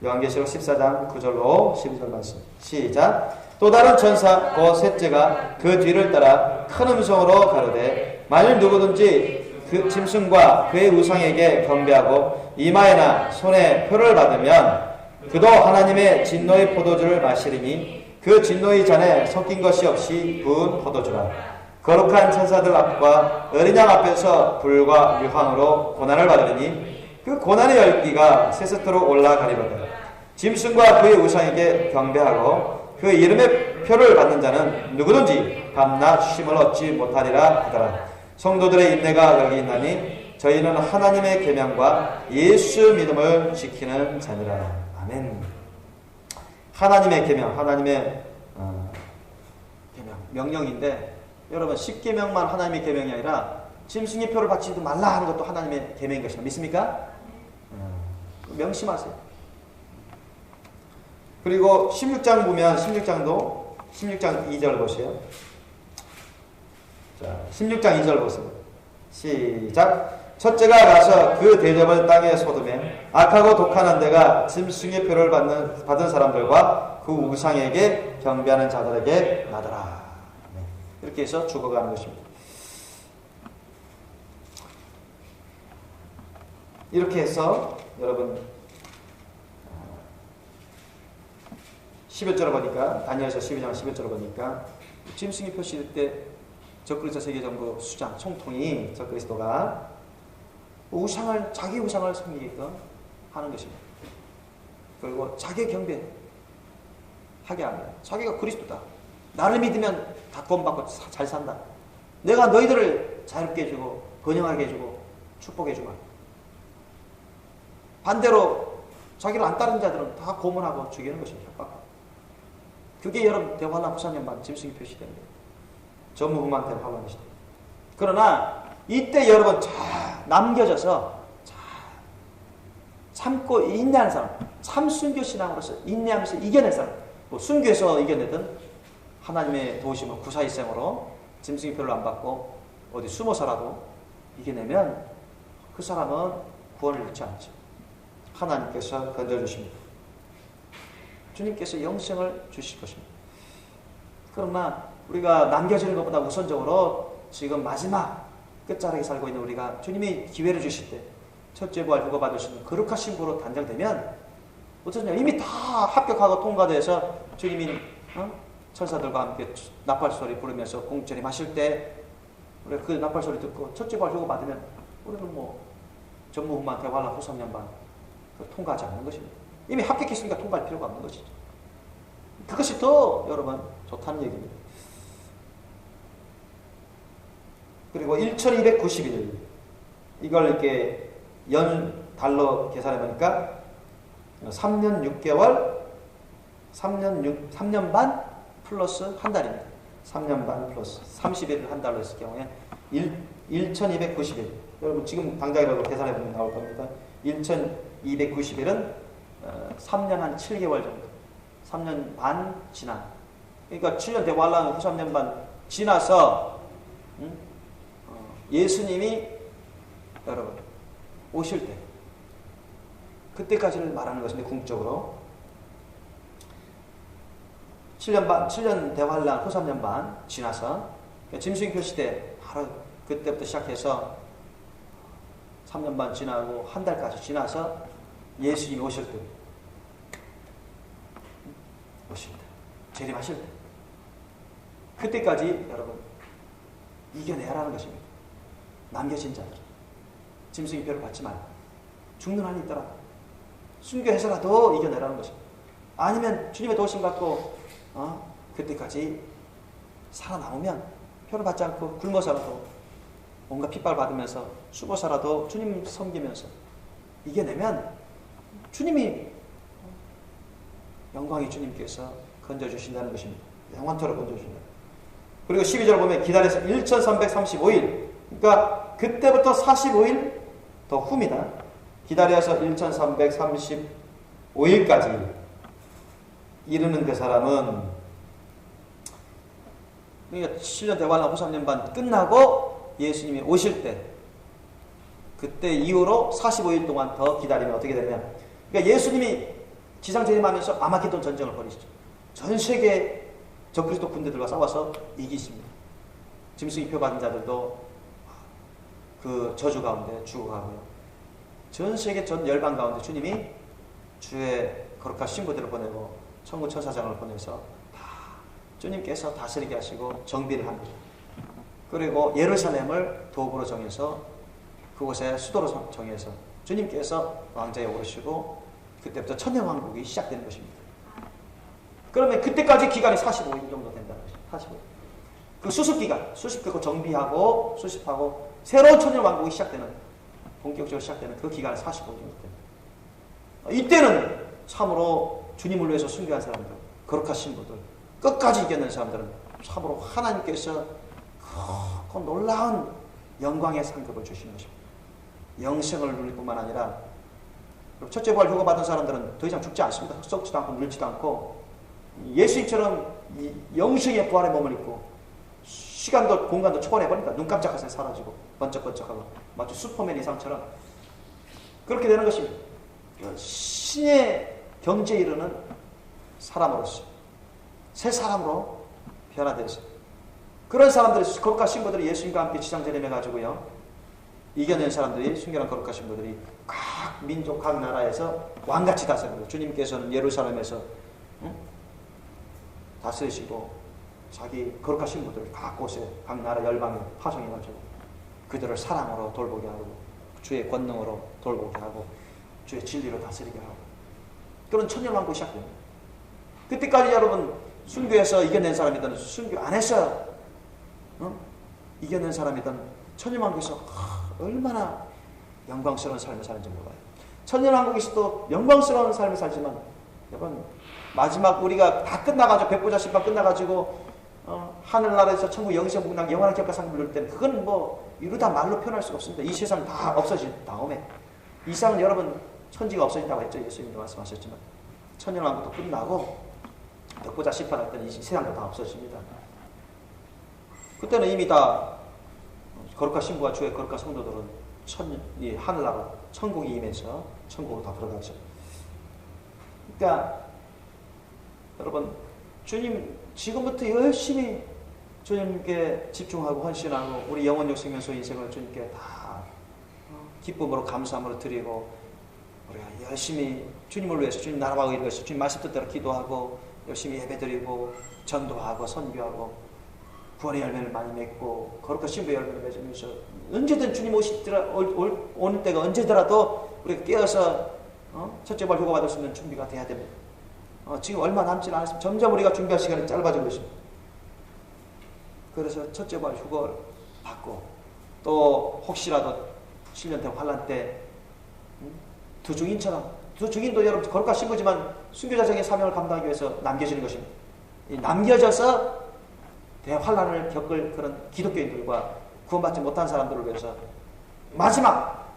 요한계시록 14장 9절로 12절 말씀 시작. 또 다른 천사 곧 셋째가 그 뒤를 따라 큰 음성으로 가로되 만일 누구든지 그 짐승과 그의 우상에게 경배하고 이마에나 손에 표를 받으면 그도 하나님의 진노의 포도주를 마시리니 그 진노의 잔에 섞인 것이 없이 부은 포도주라. 거룩한 천사들 앞과 어린 양 앞에서 불과 유황으로 고난을 받으리니 그 고난의 열기가 세세토록 올라가리로다. 짐승과 그의 우상에게 경배하고 그 이름의 표를 받는 자는 누구든지 밤낮 쉼을 얻지 못하리라 하더라. 성도들의 인내가 여기 있나니 저희는 하나님의 계명과 예수 믿음을 지키는 자니라. 아멘. 하나님의 계명, 하나님의 계명, 명령인데 여러분 10계명만 하나님의 계명이 아니라 짐승의 표를 받지도 말라 하는 것도 하나님의 계명인 것입니다. 믿습니까? 명심하세요. 그리고 16장 보면 16장도 16장 2절 보세요. 자, 16장 2절 보세요. 시작. 첫째가 가서 그 대접을 땅에 쏟으매 악하고 독한 데가 짐승의 표를 받은 사람들과 그 우상에게 경배하는 자들에게 나더라. 네. 이렇게 해서 죽어가는 것입니다. 이렇게 해서 여러분 11절을 보니까 다니엘서 12장 11절을 보니까 짐승이 표시될 때 적그리스도 세계정부 수장 총통이 적그리스도가 자기 우상을 섬기게끔 하는 것입니다. 그리고 자기 경배 하게 합니다. 자기가 그리스도다. 나를 믿으면 다 구원받고 잘 산다. 내가 너희들을 자유롭게 해주고 번영하게 해주고 축복해 주마. 반대로 자기를 안 따르는 자들은 다 고문하고 죽이는 것입니다. 협박하고. 그게 여러분 대환란 후사년반 짐승이 표시됩니다. 전무후무한 대환란 시대. 그러나 이때 여러분 잘 남겨져서 잘 참고 인내하는 사람, 참 순교신앙으로서 인내하면서 이겨낸 사람, 뭐 순교해서 이겨내든 하나님의 도우심을 구사일생으로 짐승의 표를 안 받고 어디 숨어서라도 이겨내면 그 사람은 구원을 잃지 않죠. 하나님께서 건져주십니다. 주님께서 영생을 주실 것입니다. 그러나 우리가 남겨지는 것보다 우선적으로 지금 마지막 끝자락에 살고 있는 우리가 주님이 기회를 주실 때 첫째 부활 후가 받을 수 있는 거룩한 신부로 단정되면 어쩌냐 이미 다 합격하고 통과돼서 주님이 천사들과 함께 나팔소리 부르면서 공전이 마실 때 우리가 그 나팔소리 듣고 첫째 부활 후가 받으면 우리는 뭐 전무후무한 대환란 후 3년반 통과하지 않는 것입니다. 이미 합격했으니까 통과할 필요가 없는 것이죠. 그것이 더 여러분 좋다는 얘기입니다. 그리고 1291일 이걸 이렇게 달러 계산해 보니까 3년 6개월 3년 반 플러스 한 달입니다. 3년 반 플러스 30일을 한 달로 했을 경우에 1290일 여러분 지금 당장이라도 계산해 보면 나올 겁니다. 1290일은 3년 한 7개월 정도 3년 반 지난 그러니까 7년 대환란 후 3년 반 지나서 예수님이 여러분 오실 때 그때까지를 말하는 것인데 궁극적으로 7년 대환란 후 3년 반 지나서 짐승표 시대 바로 그때부터 시작해서 3년 반 지나고 한 달까지 지나서 예수님이 오실 때 재림하실 때 그때까지 여러분 이겨내라는 것입니다. 남겨진 자들 짐승의 표를 받지 말고 죽는 한이 있더라 순교해서라도 이겨내라는 것입니다. 아니면 주님의 도우심 받고 그때까지 살아남으면 표를 받지 않고 굶어서라도 뭔가 핍박을 받으면서 죽어서라도 주님 섬기면서 이겨내면 주님이 영광의 주님께서 건져주신다는 것입니다. 영원토록 건져주신다. 그리고 12절 보면 기다려서 1335일 그러니까 그때부터 45일 더 후입니다. 기다려서 1335일까지 이르는 그 사람은 그러니까 7년 대환란 후 3년 반 끝나고 예수님이 오실 때 그때 이후로 45일 동안 더 기다리면 어떻게 되냐면 그러니까 예수님이 지상 재림하면서 아마겟돈 전쟁을 벌이시죠. 전 세계 적그리스도 군대들과 싸워서 이기십니다. 짐승의 표 받은 자들도 그 저주 가운데 죽어가고요. 전 세계 전 열방 가운데 주님이 주의 거룩한 신부들을 보내고 천군 천사장을 보내서 다 주님께서 다스리게 하시고 정비를 합니다. 그리고 예루살렘을 도읍으로 정해서 그곳에 수도로 정해서 주님께서 왕자에 오르시고 그때부터 천년왕국이 시작되는 것입니다. 그러면 그때까지 기간이 45일 정도 된다는 것입니다. 45일. 그 수습기간, 수습하고 정비하고 수습하고 새로운 천년왕국이 시작되는 본격적으로 시작되는 그 기간이 45일 정도 됩니다. 이때는 참으로 주님을 위해서 순교한 사람들, 거룩한 신부들, 끝까지 이겨낸 사람들은 참으로 하나님께서 그 놀라운 영광의 상급을 주시는 것입니다. 영생을 누릴 뿐만 아니라 첫째 부활 휴가 받은 사람들은 더 이상 죽지 않습니다. 썩지도 않고 늙지도 않고 예수님처럼 영생의 부활의 몸을 입고 시간도 공간도 초월해버리니까 눈 깜짝할 새 사라지고 번쩍번쩍하고 마치 슈퍼맨 이상처럼 그렇게 되는 것입니다. 신의 경지에 이르는 사람으로서 새 사람으로 변화되어서 그런 사람들이 거룩한 신부들이 예수님과 함께 지상전임해 가지고요 이겨낸 사람들이 순결한 거룩한 신부들이 각 민족 각 나라에서 왕같이 다스리고 주님께서는 예루살렘에서 다스리시고 자기 거룩한 신부들을 각 곳에 각 나라 열방에 파송해 가지고 그들을 사랑으로 돌보게 하고 주의 권능으로 돌보게 하고 주의 진리로 다스리게 하고 그런 천년왕국이 시작됩니다. 그때까지 여러분 순교해서 이겨낸 사람이든 순교 안에서 이겨낸 사람이든 천년왕국에서 얼마나 영광스러운 삶을 사는지 몰라요. 천년왕국에서도 영광스러운 삶을 살지만 여러분 마지막 우리가 다 끝나가지고 백보자 심판 끝나가지고 하늘나라에서 천국 영생 복락 영원한 기업과 상 부를 때는 그건 뭐 이루다 말로 표현할 수가 없습니다. 이 세상 다 없어진 다음에 이 세상은 여러분 천지가 없어진다고 했죠. 예수님도 말씀하셨지만 천년왕국도 끝나고 백보자 심판할 때는 이 세상도 다 없어집니다. 그때는 이미 다 거룩한 신부와 주의 거룩한 성도들은 이 하늘나라 천국이 임해서 천국으로 다 들어가죠. 그러니까 여러분 주님 지금부터 열심히 주님께 집중하고 헌신하고 우리 영혼력 생명소 인생을 주님께 다 기쁨으로 감사함으로 드리고 우리가 열심히 주님을 위해서 주님 나라와 의를 위해서 주님 말씀 뜻대로 기도하고 열심히 예배드리고 전도하고 선교하고 구원의 열매를 많이 맺고 거룩한 신부의 열매를 맺으면서 언제든 주님 오는 때가 언제더라도 우리가 깨어서 첫째 발 휴가 받을 수 있는 준비가 돼야 됩니다. 지금 얼마 남지 않았으면 점점 우리가 준비할 시간이 짧아지고 있습니다. 그래서 첫째 발 휴가를 받고 또 혹시라도 7년 된 환란 때 두 증인처럼 두 증인도 여러분 거룩한 신부지만 순교자적인 사명을 감당하기 위해서 남겨지는 것입니다. 남겨져서 대환란을 겪을 그런 기독교인들과 구원받지 못한 사람들을 위해서 마지막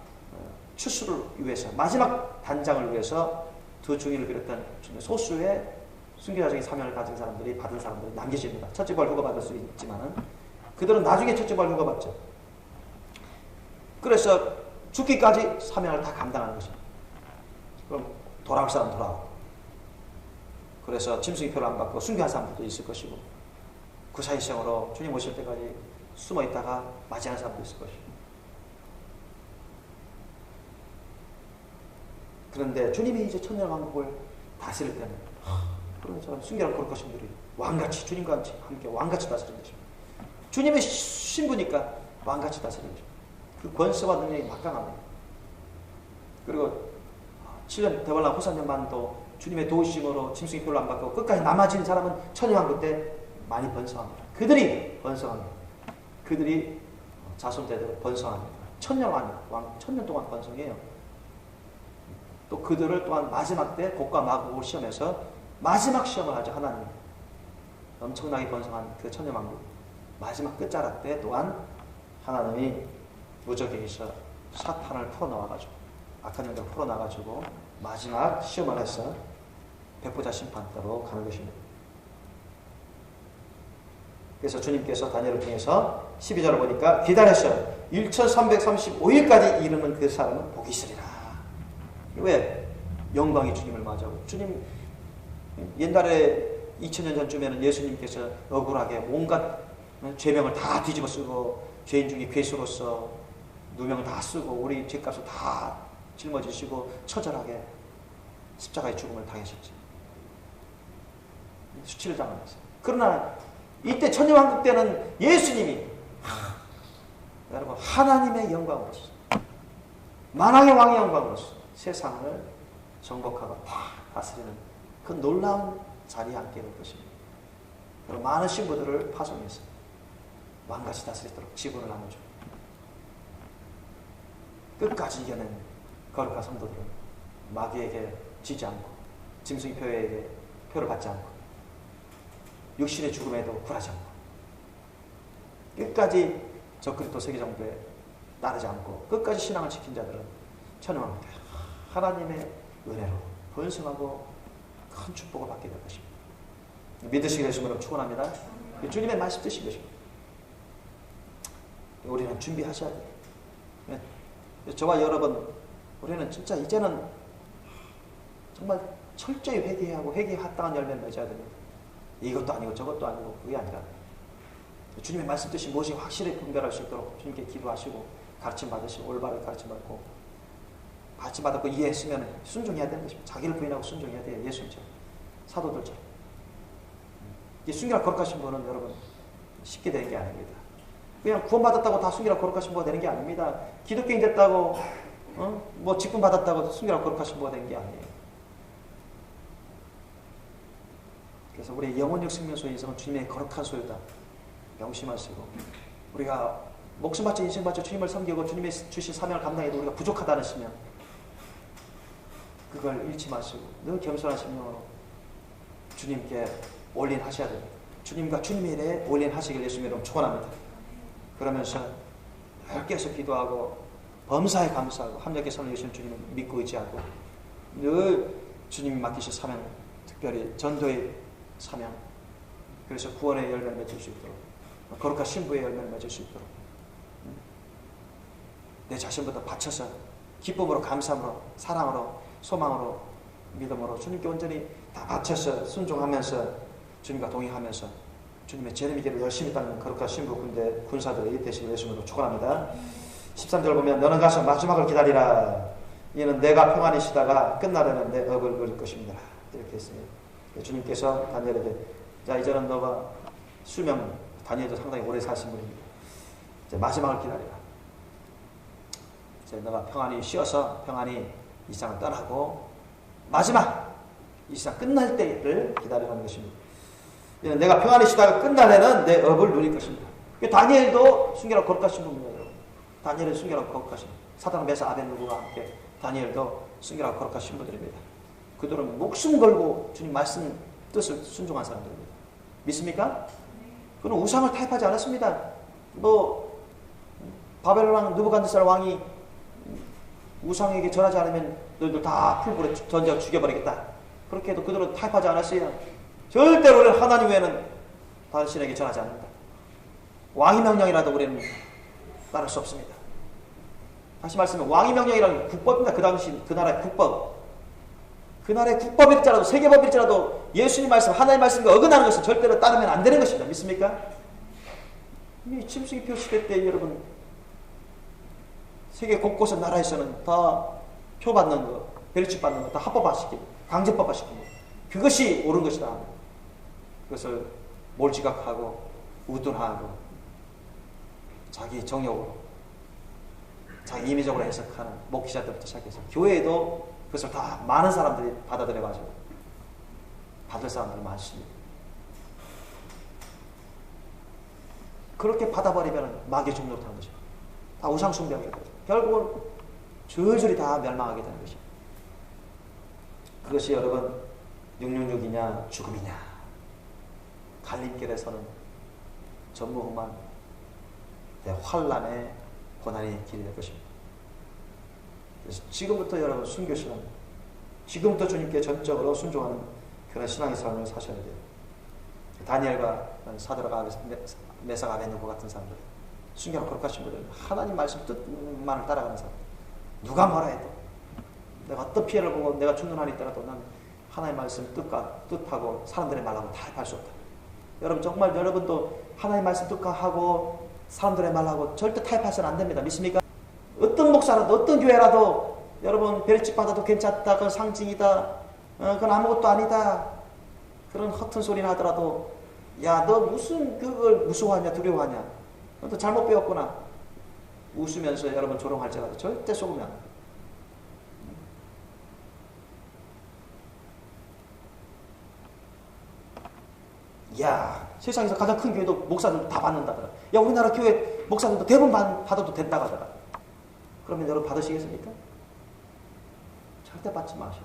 추수를 위해서 마지막 단장을 위해서 두 증인을 비롯한 소수의 순교자적인 사명을 가진 사람들이 받은 사람들이 남겨집니다. 첫째 부활 휴가 받을 수 있지만은 그들은 나중에 첫째 부활 휴가 받죠. 그래서 죽기까지 사명을 다 감당하는 것입니다. 그럼 돌아올 사람 돌아오고 그래서 짐승표를 안 받고 순교한 사람들도 있을 것이고 그 사이 시험으로 주님 오실 때까지 숨어 있다가 맞이하는 사람도 있을 것이고 그런데 주님이 이제 천년왕국을 다스릴 때는 그런 사람 순결한 거룩한 신들이 왕같이 주님과 함께 왕같이 다스리는 것입니다. 주님의 신부니까 왕같이 다스리는 것입니다. 그 권세와 능력이 막강합니다. 그리고 7년 대환란 후산년만도 주님의 도우심으로 짐승의 표를 안 받고 끝까지 남아진 사람은 천년왕국 때 많이 번성합니다. 그들이 번성합니다. 그들이 자손대대로 번성합니다. 천년 동안 번성해요. 또 그들을 또한 마지막 때 복과 마구 시험에서 마지막 시험을 하죠. 하나님 엄청나게 번성한 그 천년왕국 마지막 끝자락 때 또한 하나님이 무적에서 사탄을 풀어나와가지고 악한 영들을 풀어나가지고 마지막 시험을 해서 백보자 심판대로 가는 것입니다. 그래서 주님께서 다니엘을 통해서 12절을 보니까 기다렸어요. 1335일까지 이르는 그 사람은 복이 있으리라. 왜? 영광이 주님을 맞이하고 주님 옛날에 2000년 전쯤에는 예수님께서 억울하게 온갖 죄명을 다 뒤집어 쓰고 죄인 중에 괴수로서 누명을 다 쓰고 우리 죄값을 다 짊어지시고 처절하게 십자가의 죽음을 당하셨지. 수치를 당하면서. 그러나 이때 천년왕국 때는 예수님이 여러분 하나님의 영광으로서 만왕의 왕의 영광으로서 세상을 정복하고 다스리는 그 놀라운 자리에 앉게 될 것입니다. 많은 신부들을 파송해서 왕같이 다스리도록 지분을 나눠줘. 끝까지 이겨낸 거룩한 성도들은 마귀에게 지지 않고 짐승의 표에게 표를 받지 않고 육신의 죽음에도 굴하지 않고 끝까지 적그리스도 세계정부에 따르지 않고 끝까지 신앙을 지킨 자들은 천년왕국에 하나님의 은혜로 번성하고 큰 축복을 받게 될 것입니다. 믿으시게 되시면 축원합니다. 주님의 말씀 뜻인 것입니다. 우리는 준비하셔야 돼요. 저와 여러분, 우리는 진짜 이제는 정말 철저히 회개하고 회개에 합당한 열매를 맺어야 됩니다. 이것도 아니고 저것도 아니고 그게 아니라 주님의 말씀 뜻이 무엇이 확실히 분별할 수 있도록 주님께 기도하시고 가르침 받으시고 올바르게 가르침 받고 가르침 받았고 이해했으면 순종해야 되는 것입니다. 자기를 부인하고 순종해야 돼요. 예수님처럼 사도들처럼. 이 순결하고 거룩하신 분은 여러분 쉽게 되는 게 아닙니다. 그냥 구원받았다고 다 순결하고 거룩하신 분가 되는 게 아닙니다. 기독교인 됐다고 뭐 직분 받았다고 순결하고 거룩하신 분가 되는 게 아니에요. 그래서 우리의 영혼력 생명소의 인생은 주님의 거룩한 소유다. 명심하시고 우리가 목숨 바쳐 인생 바쳐 주님을 섬기고 주님의 주신 사명을 감당해도 우리가 부족하다는 시면 그걸 잃지 마시고 늘 겸손한 심령으로 주님께 올인하셔야 됩니다. 주님과 주님의 일에 올인하시길 예수님으로 축원합니다. 그러면서 늘 계속 기도하고 범사에 감사하고 합력의 선을 여시는 주님을 믿고 의지하고 늘 주님이 맡기신 사명, 특별히 전도의 사명, 그래서 구원의 열매를 맺을 수 있도록 거룩한 신부의 열매를 맺을 수 있도록 내 자신부터 바쳐서 기쁨으로 감사함으로 사랑으로 소망으로 믿음으로 주님께 온전히 다 바쳐서 순종하면서 주님과 동행하면서 주님의 재림의 길을 열심히 따르는 거룩한 신부 군대 군사들이 되시길 예수님으로 축원합니다. 13절 보면 너는 가서 마지막을 기다리라. 이는 내가 평안히 쉬다가 끝나려는 내 업을 누릴 것입니다. 이렇게 했습니다. 주님께서 다니엘에게 자 이제는 너가 수명 다니엘도 상당히 오래 사신 분입니다. 이제 마지막을 기다리라. 이제 너가 평안히 쉬어서 평안히 이 세상을 떠나고 마지막 이 세상 끝날 때를 기다리라는 것입니다. 이는 내가 평안히 쉬다가 끝나려는 내 업을 누릴 것입니다. 다니엘도 순결하고 거룩하신 분입니다. 여러분. 다니엘은 순결하고 거룩하신 사단 메사 아벤누고와 함께 다니엘도 순결하고 거룩하신 분들입니다. 그들은 목숨 걸고 주님 말씀 뜻을 순종한 사람들입니다. 믿습니까? 그는 우상을 타협하지 않았습니다. 바벨론 왕 느부갓네살 왕이 우상에게 절하지 않으면 너희들 다 풀불에 던져 죽여버리겠다. 그렇게 해도 그들은 타협하지 않았어요. 절대로 우리는 하나님 외에는 다른 신에게 절하지 않는다. 왕의 명령이라도 우리는 따를 수 없습니다. 다시 말씀해 왕의 명령이라는 국법입니다. 그 당시 그 나라의 국법. 그 나라의 국법일지라도 세계법일지라도 예수님 말씀 하나님 말씀과 어긋나는 것은 절대로 따르면 안 되는 것입니다. 믿습니까? 이 침수기표 시대 때 여러분 세계 곳곳의 나라에서는 다 표받는 거, 벨칙 받는 거, 다 합법화시키고 강제법화시키고 그것이 옳은 것이다. 그것을 몰지각하고 우둔하고 자기 정욕으로 자기 임의적으로 해석하는 목회자들부터 시작해서 교회에도 그것을 다 많은 사람들이 받아들여가지고 받을 사람들이 많습니다. 그렇게 받아버리면 마귀의 종로로 타는 것입니다. 다 우상숭배하게 되죠. 결국은 줄줄이 다 멸망하게 되는 것입니다. 그것이 여러분 666이냐 죽음이냐 갈림길에서는 전무후무한 환란의 고난의 길이 될 것입니다. 그래서 지금부터 여러분 순교시간 지금부터 주님께 전적으로 순종하는 그런 신앙의 삶을 사셔야 돼요. 다니엘과 사드락과 메삭 아벤누고 같은 사람들 순교하고 거룩하신 분들 하나님 말씀 뜻만을 따라가는 사람 누가 뭐라 해도 내가 어떤 피해를 보고 내가 죽는 한이 있더라도 난 하나님 말씀 뜻하고 사람들의 말하고 타협할 수 없다. 여러분 정말 여러분도 하나님 말씀 뜻하고 사람들의 말하고 절대 타협하셔는 안 됩니다. 믿습니까? 어떤 목사라도 어떤 교회라도 여러분 벨칙 받아도 괜찮다. 그건 상징이다. 그건 아무것도 아니다. 그런 허튼 소리나 하더라도 야 너 무슨 그걸 무서워하냐 두려워하냐 너 잘못 배웠구나 웃으면서 여러분 조롱할지라도 절대 속으면 안 돼. 야 세상에서 가장 큰 교회도 목사들 다 받는다더라. 야 우리나라 교회 목사들도 대부분 받아도 된다고 하더라. 그러면 여러분 받으시겠습니까? 절대 받지 마셔.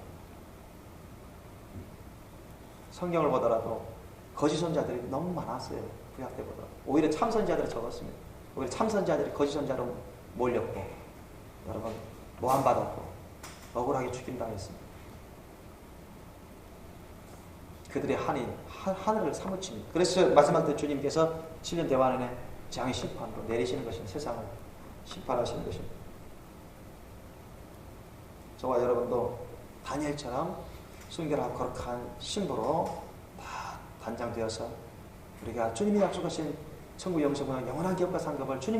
성경을 보더라도 거짓 선자들이 너무 많았어요. 구약 때보다. 오히려 참 선자들이 적었습니다. 오히려 참 선자들이 거짓 선자로 몰렸고 여러분 모함받았고 억울하게 죽임당했습니다. 그들의 한이 하늘을 사무칩니다. 그래서 마지막 때 주님께서 7년 대환원의 재앙의 심판으로 내리시는 것입니다. 세상을 심판하시는 것입니다. 저와 여러분도 다니엘처럼 순결하고 거룩한 신부로 다 단장되어서 우리가 주님이 약속하신 천국 영생과 영원한 기업과 상급을 주님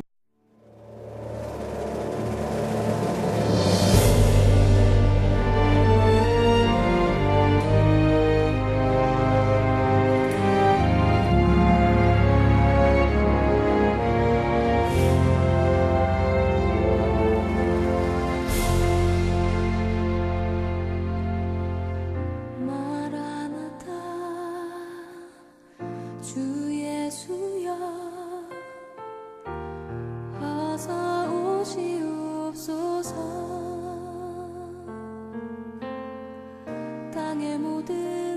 땅의 모든